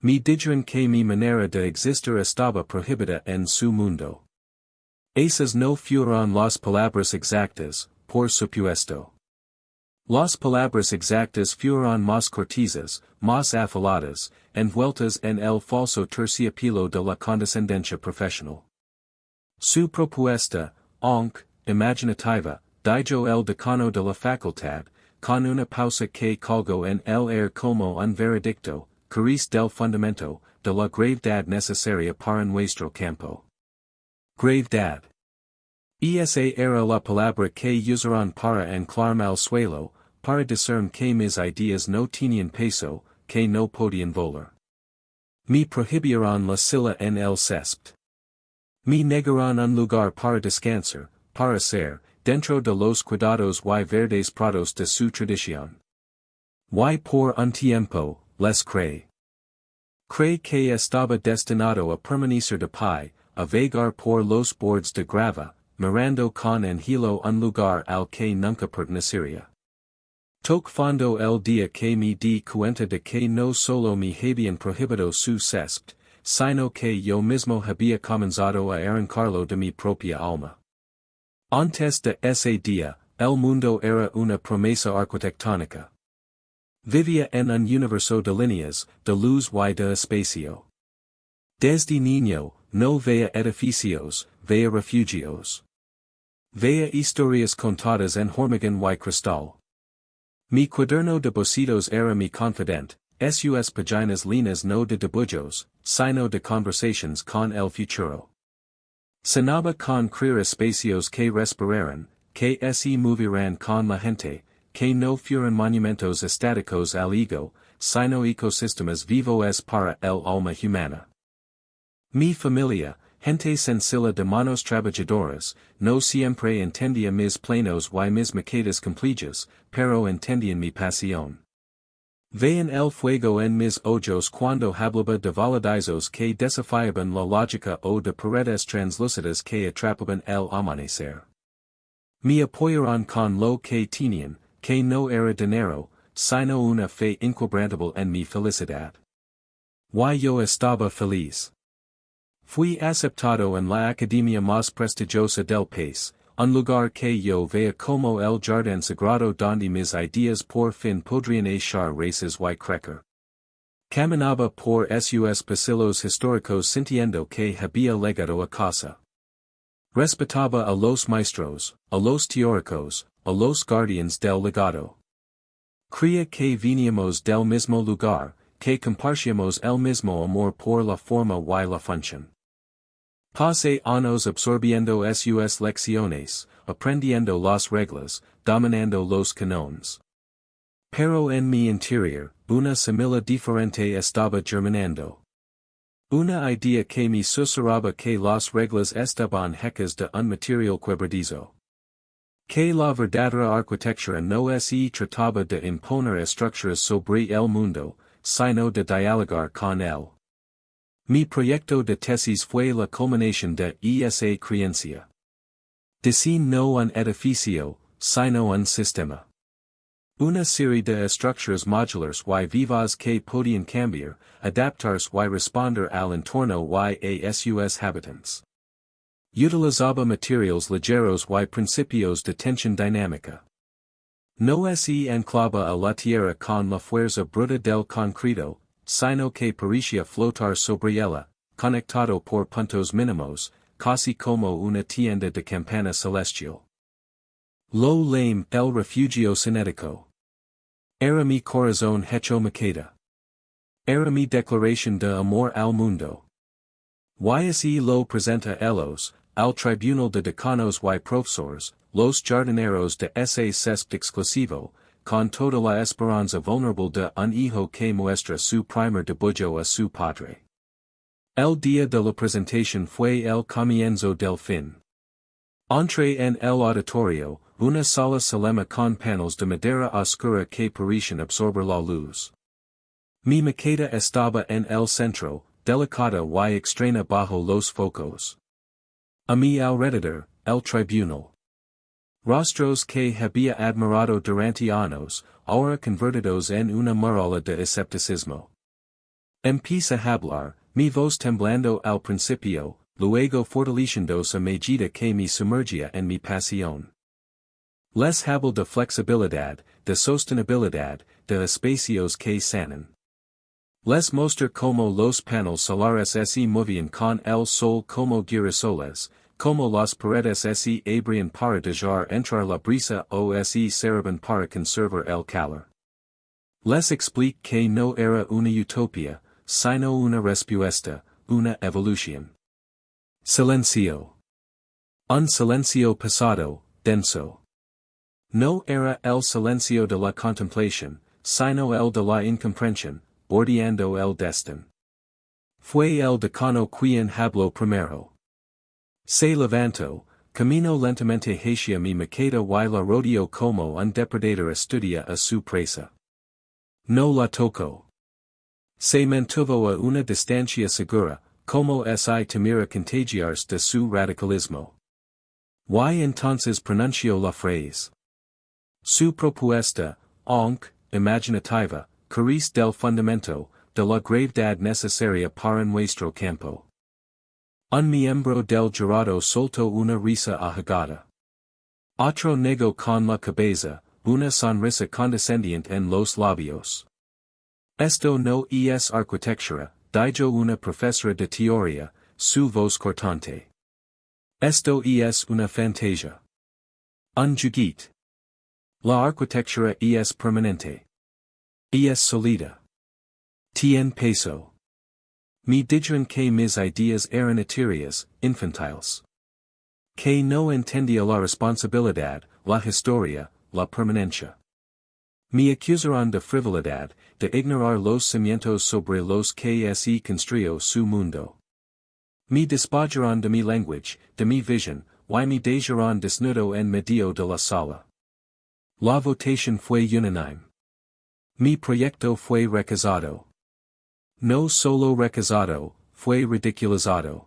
Mi dijeron que mi manera de existir estaba prohibida en su mundo. Esas no fueron las palabras exactas, por supuesto. Las palabras exactas fueron más cortesas, más afiladas, envueltas en el falso terciopelo de la condescendencia profesional. Su propuesta, aunque imaginativa, dijo el decano de la facultad, con una pausa que colgó en el air como un veredicto, carece del fundamento, de la gravedad necesaria para nuestro campo. Gravedad. Esa era la palabra que usaron para anclarme al suelo, para discern que mis ideas no tenían peso, que no podían volar. Me prohibieron la silla en el césped. Me negaron un lugar para descansar, para ser, dentro de los cuidados y verdes prados de su tradición. Y por un tiempo, les creí. Creí que estaba destinado a permanecer de pie, a vagar por los bordes de grava, mirando con angelo un lugar al que nunca pertenecería. Toc fondo el día que me di cuenta de que no solo me habían prohibido su césped, sino que yo mismo había comenzado a arrancarlo de mi propia alma. Antes de ese día, el mundo era una promesa arquitectónica. Vivía en un universo de líneas, de luz y de espacio. Desde niño, no veía edificios, veía refugios. Veía historias contadas en hormigón y cristal. Mi cuaderno de bocetos era mi confident, sus páginas líneas no de dibujos, sino de conversations con el futuro. Sonaba con crear espacios que respiraran, que se movieran con la gente, que no fueran monumentos estáticos al ego, sino ecosistemas vivos para el alma humana. Mi familia, gente sencilla de manos trabajadoras, no siempre entendía mis planos y mis maquetas complejas, pero entendían mi pasión. Veían el fuego en mis ojos cuando hablaba de voladizos que desafiaban la lógica o de paredes translúcidas que atrapaban el amanecer. Me apoyaron con lo que tenían, que no era dinero, sino una fe inquebrantable en mi felicidad. Y yo estaba feliz. Fui aceptado en la academia más prestigiosa del país, un lugar que yo veía como el jardín sagrado donde mis ideas por fin podrían echar raíces y crecer. Caminaba por sus pasillos históricos sintiendo que había legado a casa. Respetaba a los maestros, a los teóricos, a los guardianes del legado. Creía que veníamos del mismo lugar, que compartíamos el mismo amor por la forma y la función. Pasé años absorbiendo sus lecciones, aprendiendo las reglas, dominando los canones. Pero en mi interior, una semilla diferente estaba germinando. Una idea que me susurraba que las reglas estaban hechas de un material quebradizo. Que la verdadera arquitectura no se trataba de imponer estructuras sobre el mundo, sino de dialogar con él. Mi proyecto de tesis fue la culminación de esa creencia. Decí no un edificio, sino un sistema. Una serie de estructuras modulares y vivas que podían cambiar, adaptarse y responder al entorno y a sus habitantes. Utilizaba materiales ligeros y principios de tensión dinámica. No se anclaba a la tierra con la fuerza bruta del concreto, sino que parecía flotar sobre ella, conectado por puntos mínimos, casi como una tienda de campana celestial. Lo lame el refugio cinético. Era mi corazón hecho maqueta. Era mi declaración de amor al mundo. Y lo presenta ellos, al tribunal de decanos y profesores, los jardineros de ese césped exclusivo, con toda la esperanza vulnerable de un hijo que muestra su primer dibujo a su padre. El día de la presentación fue el comienzo del fin. Entré en el auditorio, una sala solemne con paneles de madera oscura que parecían absorber la luz. Mi maqueta estaba en el centro, delicada y extraña bajo los focos. A mi alrededor, el tribunal. Rostros que había admirado durante años, ahora convertidos en una muralla de escepticismo. Empieza hablar, mi voz temblando al principio, luego fortaleciéndose a medida que me sumergía en mi pasión. Les hablo de flexibilidad, de sostenibilidad, de espacios que sanan. Les mostrar como los paneles solares se movían con el sol como girasoles, como las paredes se abrían para dejar entrar la brisa o se cerraban para conservar el calor. Les explique que no era una utopía, sino una respuesta, una evolución. Silencio. Un silencio pesado, denso. No era el silencio de la contemplación, sino el de la incomprensión, bordeando el destino. Fue el decano quien habló primero. Se levantó, camino lentamente hacia mi maqueta y la rodeó como un depredador estudia a su presa. No la tocó. Se mantuvo a una distancia segura, como si temiera contagiarse de su radicalismo. Y entonces pronunció la frase. Su propuesta, aunque imaginativa, carece del fundamento, de la gravedad necesaria para nuestro campo. Un miembro del jurado soltó una risa ahogada. Otro negó con la cabeza, una sonrisa condescendiente en los labios. Esto no es arquitectura, dijo una profesora de teoría, su voz cortante. Esto es una fantasia. Un juguete. La arquitectura es permanente. Es sólida. Tiene peso. Me dijeron que mis ideas eran etéreas, infantiles. Que no entendía la responsabilidad, la historia, la permanencia. Me acusaron de frivolidad, de ignorar los cimientos sobre los que se construyó su mundo. Me despojaron de mi lenguaje, de mi visión, y me dejaron desnudo en medio de la sala. La votación fue unánime. Mi proyecto fue rechazado. No solo rechazado, fue ridiculizado.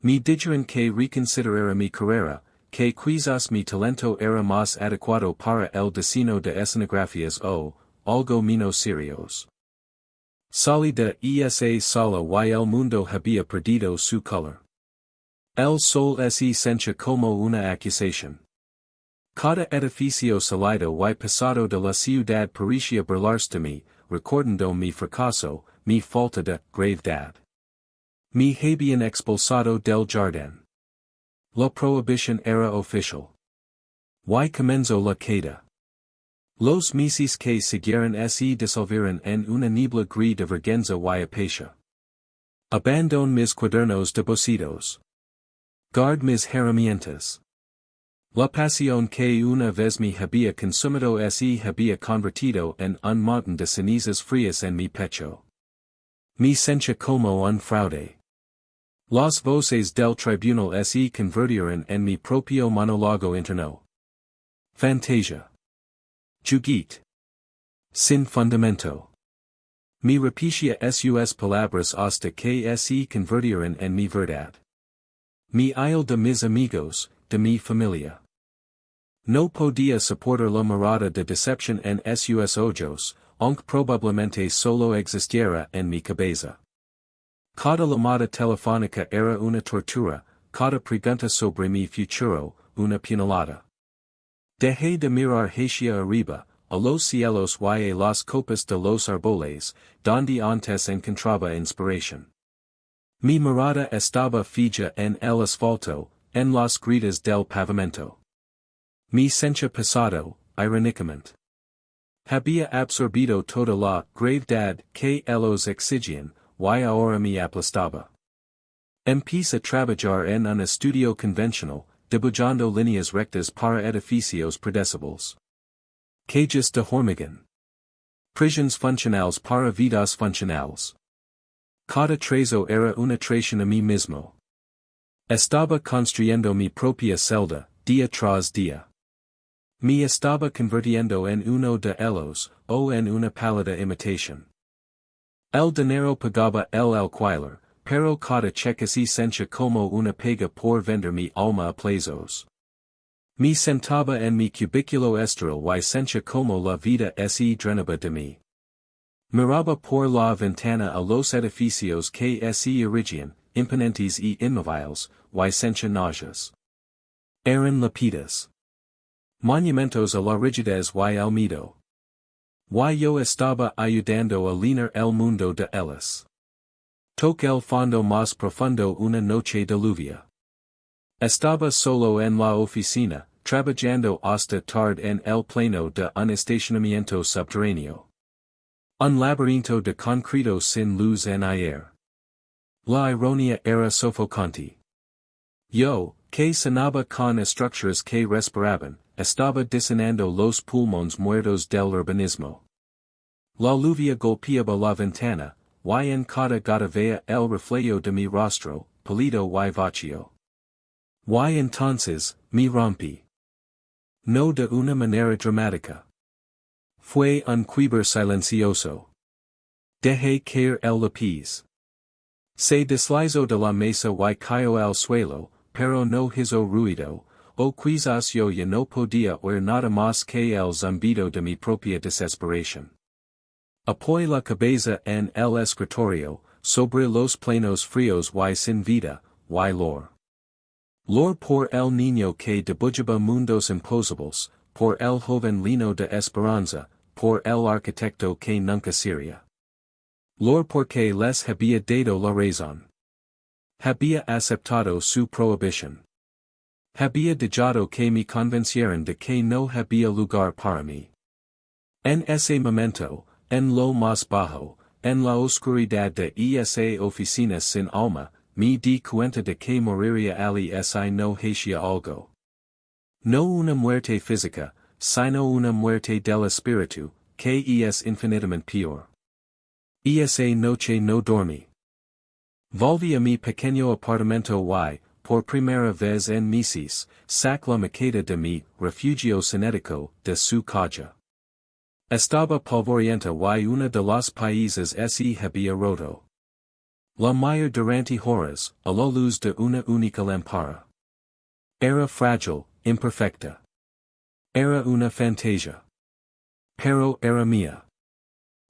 Me dijeron que reconsiderara mi carrera, que quizás mi talento era más adecuado para el diseño de escenografías o, algo menos serios. Salí de esa sala y el mundo había perdido su color. El sol se sentía como una acusación. Cada edificio salido y pasado de la ciudad parecía burlarse de mí, recordando mi fracaso, mi falta de gravedad. Me habían expulsado del jardín. La prohibición era oficial. Y comenzó la queda. Los meses que siguieron se disolvieron en una niebla gris de vergüenza y apatia. Abandoné mis cuadernos deposidos. Guard mis herramientas. La pasión que una vez me había consumido se había convertido en un montón de cenizas frías en mi pecho. Me sentía como un fraude. Las voces del tribunal se convirtieron en mi propio monólogo interno. Fantasia. Juguete. Sin fundamento. Me repetía sus palabras hasta que se convirtieron en mi verdad. Me aisle de mis amigos, de mi familia. No podía soportar la mirada de decepción en sus ojos, aunque probablemente solo existiera en mi cabeza. Cada llamada telefónica era una tortura, cada pregunta sobre mi futuro, una puñalada. Dejé de mirar hacia arriba, a los cielos y a las copas de los árboles, donde antes encontraba inspiración. Mi mirada estaba fija en el asfalto, en las grietas del pavimento. Me sentía pesado, irónicamente. Había absorbido toda la gravedad que ellos exigían, y ahora me aplastaba. Empecé a trabajar en un estudio convencional, dibujando líneas rectas para edificios predecibles. Cages de hormigón. Prisiones funcionales para vidas funcionales. Cada trazo era una traición a mí mismo. Estaba construyendo mi propia celda, día tras día. Me estaba convirtiendo en uno de ellos, o en una pálida imitación. El dinero pagaba el alquiler, pero cada cheque se sentía como una pega por vender mi alma a plazos. Me sentaba en mi cubículo estéril y sentía como la vida se drenaba de mí. Miraba por la ventana a los edificios que se erigen, imponentes y inmóviles, y sencha nauseas. Eran lápidas. Monumentos a la rigidez y al miedo. Y yo estaba ayudando a llenar el mundo de ellas. Toque el fondo más profundo una noche de lluvia. Estaba solo en la oficina, trabajando hasta tarde en el plano de un estacionamiento subterráneo. Un laberinto de concreto sin luz en aire. La ironía era sofocante. Yo, que sonaba con estructuras que respiraban, estaba diseñando los pulmones muertos del urbanismo. La lluvia golpeaba la ventana, y en cada gota veía el reflejo de mi rostro, pálido y vacío. Y entonces, me rompí. No de una manera dramática. Fue un quiebra silencioso. Dejé caer el lápiz. Se deslizó de la mesa y cayó al suelo, pero no hizo ruido, o quizás yo ya no podía oír nada más que el zumbido de mi propia desesperación. Apoyé la cabeza en el escritorio, sobre los planos fríos y sin vida, y lor por el niño que dibujaba mundos imposibles, por el joven lleno de esperanza, por el arquitecto que nunca sería. Lor porque les había dado la razón. Había aceptado su prohibición. Había dejado que me convencieran de que no había lugar para mí. En ese momento, en lo más bajo, en la oscuridad de esa oficina sin alma, me di cuenta de que moriría ali si no hacía algo. No una muerte física, sino una muerte del espíritu, que es infinitamente peor. Esa noche no dormí. Volví a mi pequeño apartamento y, por primera vez en meses, sac la maqueta de mi refugio cinético de su caja. Estaba polvorienta y una de los países se había roto. La mayor durante horas, a la luz de una única lámpara. Era frágil, imperfecta. Era una fantasía. Pero era mía.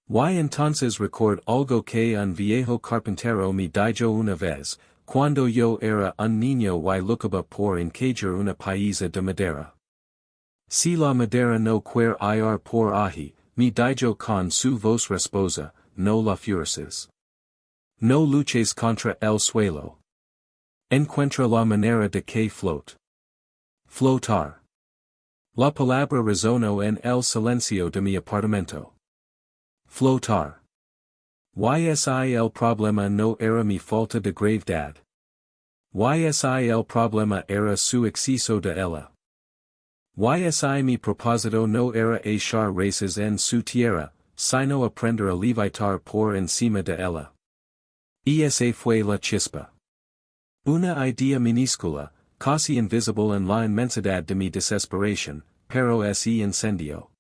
Y entonces record algo que un viejo carpintero me dijo una vez, cuando yo era un niño y lucaba por encajar una paisa de madera. Si la madera no quiere ir por ahi, me dijo con su voz rasposa, no la fuerces. No luches contra el suelo. Encuentra la manera de que flotar. La palabra resonó en el silencio de mi apartamento. Flotar. YSI el problema no era mi falta de gravedad. YSI el problema era su exceso de ella. YSI mi propósito no era echar races en su tierra, sino aprender a levitar por encima de ella. Esa fue la chispa. Una idea minúscula, casi invisible en la inmensidad de mi desesperación, pero se incendió.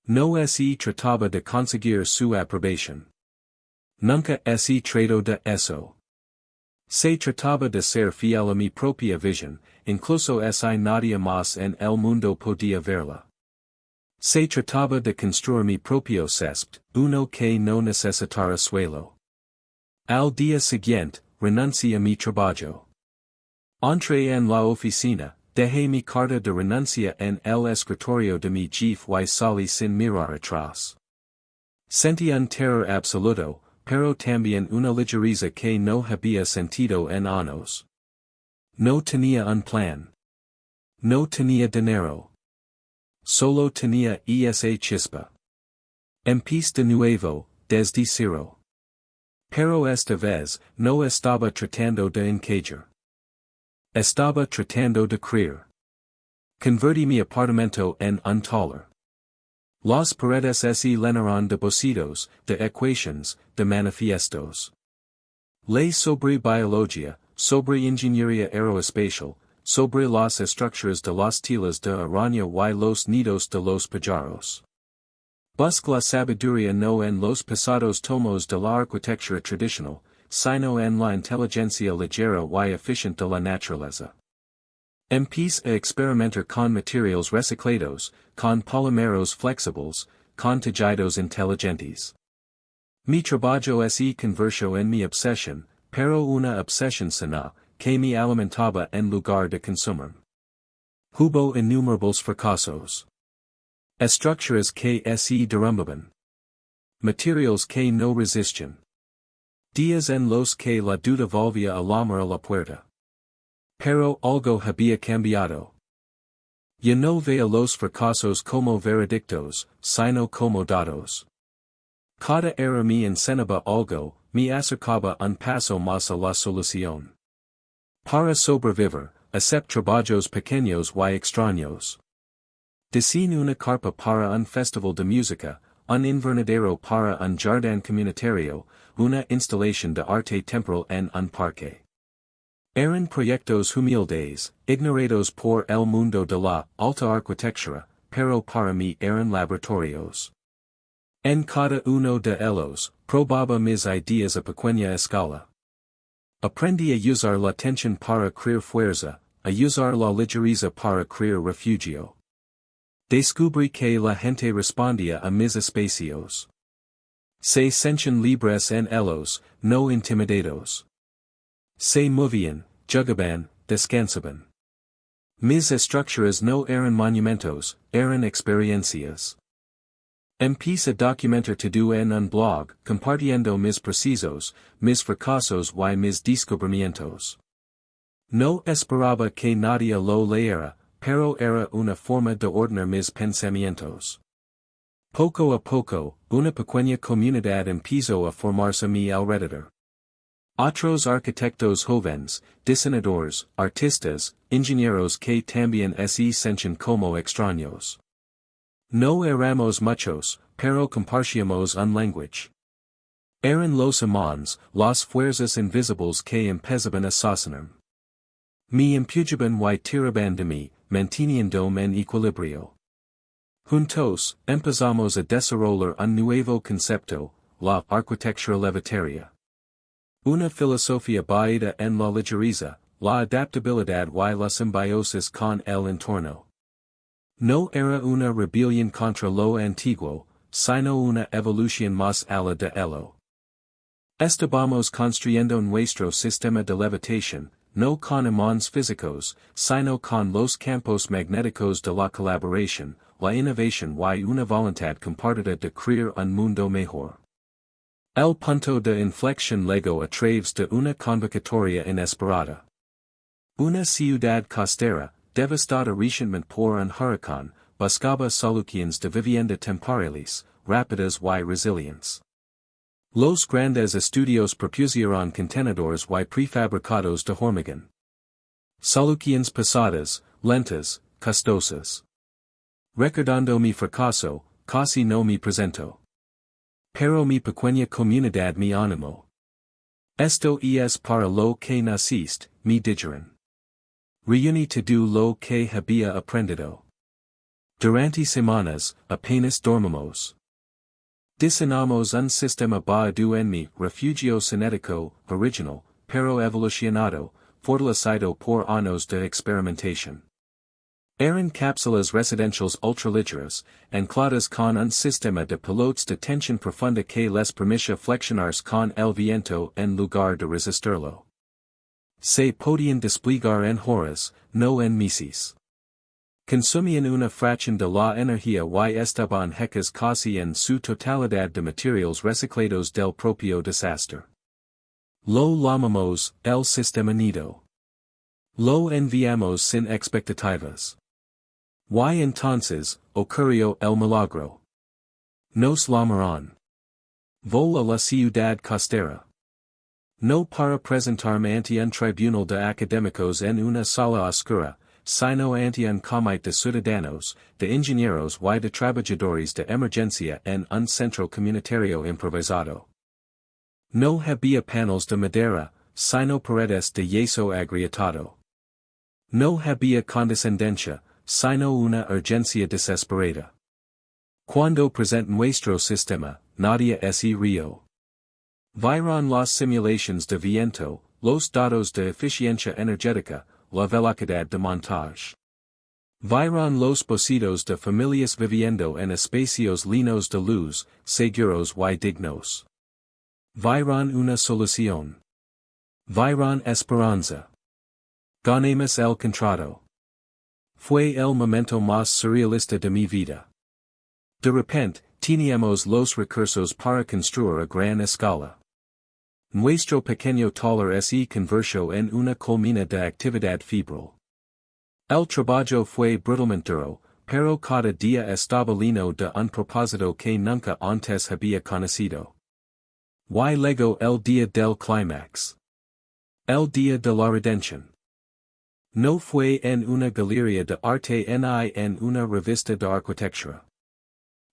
No se trataba de conseguir su aprobación. Nunca se trató de eso. Se trataba de ser fiel a mi propia visión, incluso si nadie más en el mundo podía verla. Se trataba de construir mi propio césped, uno que no necesitara suelo. Al día siguiente, renuncié a mi trabajo. Entré en la oficina, dejé mi carta de renuncia en el escritorio de mi jefe y salí sin mirar atrás. Sentí un terror absoluto, pero también una ligereza que no había sentido en años. No tenía un plan. No tenía dinero. Solo tenía esa chispa. Empecé de nuevo, desde cero. Pero esta vez, no estaba tratando de encajar. Estaba tratando de creer. Convertí mi apartamento en un taller. Las paredes se llenaron de bocitos, de ecuaciones, de manifiestos. Ley sobre biología, sobre ingeniería aeroespacial, sobre las estructuras de las telas de araña y los nidos de los pájaros. Busco la sabiduría no en los pesados tomos de la arquitectura tradicional, sino en la inteligencia ligera y eficiente de la naturaleza. Empecé a experimentar con materiales reciclados, con polimeros flexibles, con tejidos inteligentes. Mi trabajo es converso en mi obsesión, pero una obsesión sana, que me alimentaba en lugar de consumir. Hubo innumerables fracasos. Estructuras que se derrumbaban. Materials que no resistían. Días en los que la duda volvía a llamar a la puerta. Pero algo había cambiado. Ya no veía los fracasos como veredictos, sino como datos. Cada era me enseñaba algo, me acercaba un paso más a la solución. Para sobrevivir, acepto trabajos pequeños y extraños. Diseño una carpa para un festival de música, un invernadero para un jardín comunitario, una instalación de arte temporal en un parque. Eran proyectos humildes, ignorados por el mundo de la alta arquitectura, pero para mí eran laboratorios. En cada uno de ellos, probaba mis ideas a pequeña escala. Aprendí a usar la tensión para crear fuerza, a usar la ligereza para crear refugio. Descubrí que la gente respondía a mis espacios. Se sentían libres en ellos, no intimidados. Se movían, jugaban, descansaban. Mis estructuras no eran monumentos, eran experiencias. Empecé a documentar todo en un blog, compartiendo mis precisos, mis fracasos y mis descubrimientos. No esperaba que nadie lo leyera, pero era una forma de ordenar mis pensamientos. Poco a poco, una pequeña comunidad empezó a formarse a mi alrededor. Otros arquitectos jóvenes, diseñadores, artistas, ingenieros que también se sentían como extraños. No éramos muchos, pero compartíamos un lenguaje. Eran los imans, las fuerzas invisibles que empezaban a sostenerme. Me empujaban y tiraban de mí, manteniéndome en equilibrio. Juntos, empezamos a desarrollar un nuevo concepto, la arquitectura levitaria. Una filosofía basada en la ligereza, la adaptabilidad y la simbiosis con el entorno. No era una rebelión contra lo antiguo, sino una evolución más allá de ello. Estábamos construyendo nuestro sistema de levitación, no con imans físicos, sino con los campos magnéticos de la colaboración, la innovación y una voluntad compartida de crear un mundo mejor. El punto de inflexión llegó a través de una convocatoria inesperada. Una ciudad costera, devastada recientemente por un huracán, buscaba soluciones de vivienda temporales, rápidas y resilientes. Los grandes estudios propusieron contenedores y prefabricados de hormigón. Soluciones pesadas, lentas, costosas. Recordando mi fracaso, casi no me presento. Pero mi pequeña comunidad me animó. Esto es para lo que naciste, me dijeron. Reuní todo lo que había aprendido. Durante semanas, apenas dormimos. Diseñamos un sistema basado en mi refugio cinético, original, pero evolucionado, fortalecido por años de experimentación. Eran cápsulas residenciales ultraligeras, ancladas con un sistema de pilotos de tensión profunda que les permitía flexionarse con el viento en lugar de resistirlo. Se podían desplegar en horas, no en meses. Consumían una fracción de la energía y estaban hechas casi en su totalidad de materiales reciclados del propio desastre. Lo llamamos el sistema nido. Lo enviamos sin expectativas. Y entonces, ocurrió el milagro. Nos llamaron. Vol a la ciudad costera. No para presentarme ante un tribunal de académicos en una sala oscura, sino ante un comité de ciudadanos, de ingenieros y de trabajadores de emergencia en un centro comunitario improvisado. No había paneles de madera, sino paredes de yeso agrietado. No había condescendencia, sino una urgencia desesperada. Cuando present nuestro sistema, nadie se rió. Vieron las simulaciones de viento, los datos de eficiencia energética, la velocidad de montaje. Vieron los bocetos de familias viviendo en espacios llenos de luz, seguros y dignos. Vayron una solución. Vayron esperanza. Ganemos el contrato. Fue el momento más surrealista de mi vida. De repente, teníamos los recursos para construir a gran escala. Nuestro pequeño taller se convirtió en una colmena de actividad febril. El trabajo fue brutalmente duro, pero cada día estaba lleno de un propósito que nunca antes había conocido. Y luego el día del clímax. El día de la redención. No fue en una galería de arte ni en una revista de arquitectura.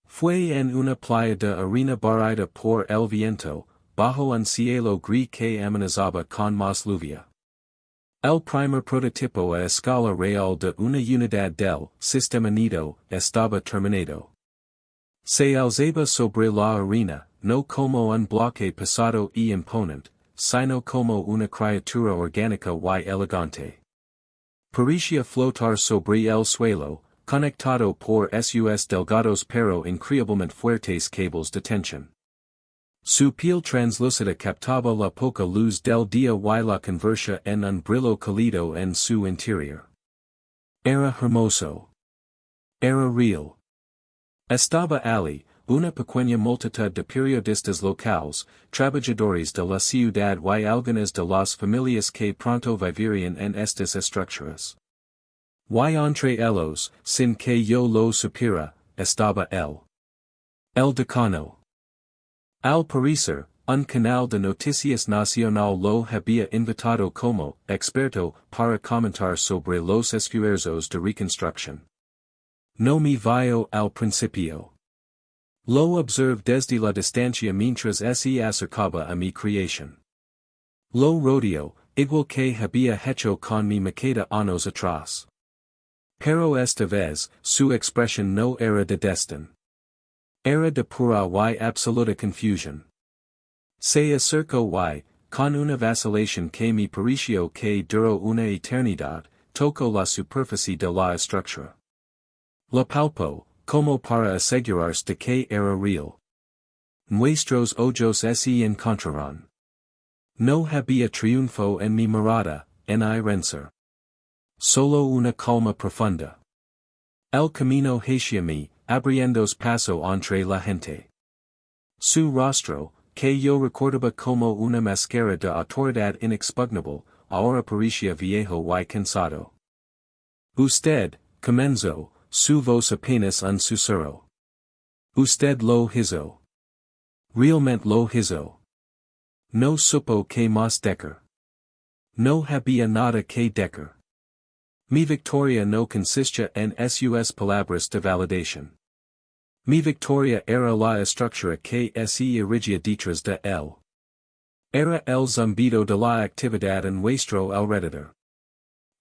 Fue en una playa de arena barrida por el viento, bajo un cielo gris que amenazaba con más lluvia. El primer prototipo a escala real de una unidad del sistema nido estaba terminado. Se alzaba sobre la arena, no como un bloque pesado y imponente, sino como una criatura orgánica y elegante. Parecía flotar sobre el suelo, conectado por sus delgados pero increíblemente fuertes cables de tensión. Su piel translúcida captaba la poca luz del día y la convertía en un brillo cálido en su interior. Era hermoso. Era real. Estaba allí, una pequeña multitud de periodistas locales, trabajadores de la ciudad y algunas de las familias que pronto vivirían en estas estructuras. Y entre ellos, sin que yo lo supiera, estaba él. El decano. Al parecer, un canal de noticias nacional lo había invitado como experto para comentar sobre los esfuerzos de reconstrucción. No me vio al principio. Lo observé desde la distancia mientras se acercaba a mi creación. Lo rodeó, igual que había hecho con mi maqueta años atrás. Pero esta vez, su expresión no era de desdén. Era de pura y absoluta confusión. Se acercó y, con una vacilación que me pareció que duró una eternidad, tocó la superficie de la estructura. La palpó, como para asegurarse de que era real. Nuestros ojos se encontraron. No había triunfo en mi mirada, ni vencer. Solo una calma profunda. El camino hacia mí, abriéndose paso entre la gente. Su rostro, que yo recordaba como una máscara de autoridad inexpugnable, ahora parecía viejo y cansado. Usted, comenzó, su voz apenas un susurro. Usted lo hizo. Realmente lo hizo. No supo que más decir. No había nada que decir. Mi victoria no consistía en sus palabras de validación. Mi victoria era la estructura que se erigia detrás de él. Era el zumbido de la actividad en nuestro alrededor.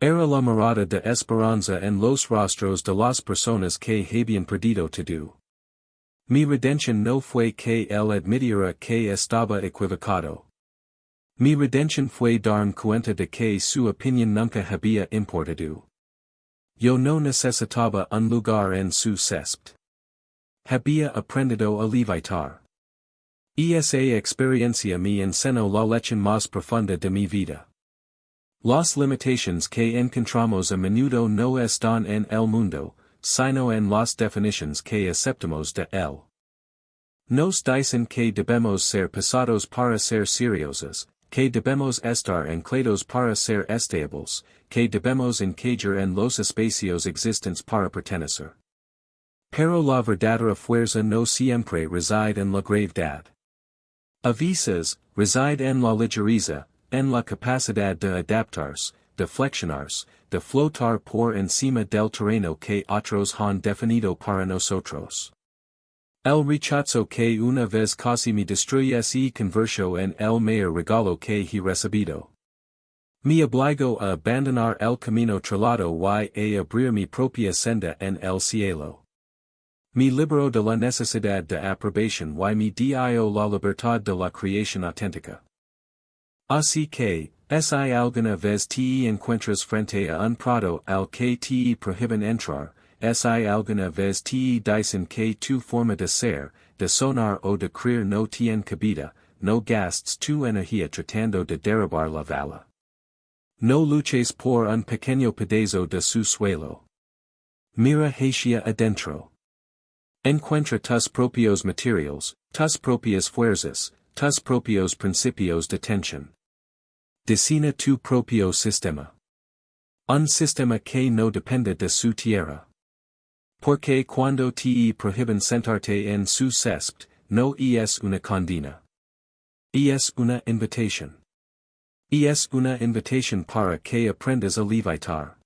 Era la mirada de esperanza en los rostros de las personas que habían perdido todo. Mi redención no fue que él admitiera que estaba equivocado. Mi redención fue darme cuenta de que su opinión nunca había importado. Yo no necesitaba un lugar en su césped. Había aprendido a levitar. Esa experiencia me enseñó la lección más profunda de mi vida. Las limitaciones que encontramos a menudo no están en el mundo, sino en las definiciones que aceptamos de él. Nos dicen que debemos ser pesados para ser seriosos, que debemos estar anclados para ser estables, que debemos encajar en los espacios existentes para pertenecer. Pero la verdadera fuerza no siempre reside en la gravedad. A veces, reside en la ligereza, en la capacidad de adaptarse, de flexionarse, de flotar por encima del terreno que otros han definido para nosotros. El rechazo que una vez casi me destruye se convirtió en el mayor regalo que he recibido. Me obligó a abandonar el camino trazado y a abrir mi propia senda en el cielo. Me liberó de la necesidad de aprobación y me dio la libertad de la creación auténtica. Así que, si alguna vez te encuentras frente a un prado al que te prohíben entrar, si alguna vez te dicen que tu forma de ser, de sonar o de creer no tiene cabida, no gastes tu energía tratando de derribar la vala. No luches por un pequeño pedazo de su suelo. Mira hacia adentro. Encuentra tus propios materials, tus propias fuerzas, tus propios principios de tensión. Diseña tu propio sistema. Un sistema que no depende de su tierra. Porque cuando te prohíben sentarte en su césped, no es una condena. Es una invitación. Es una invitación para que aprendas a levitar.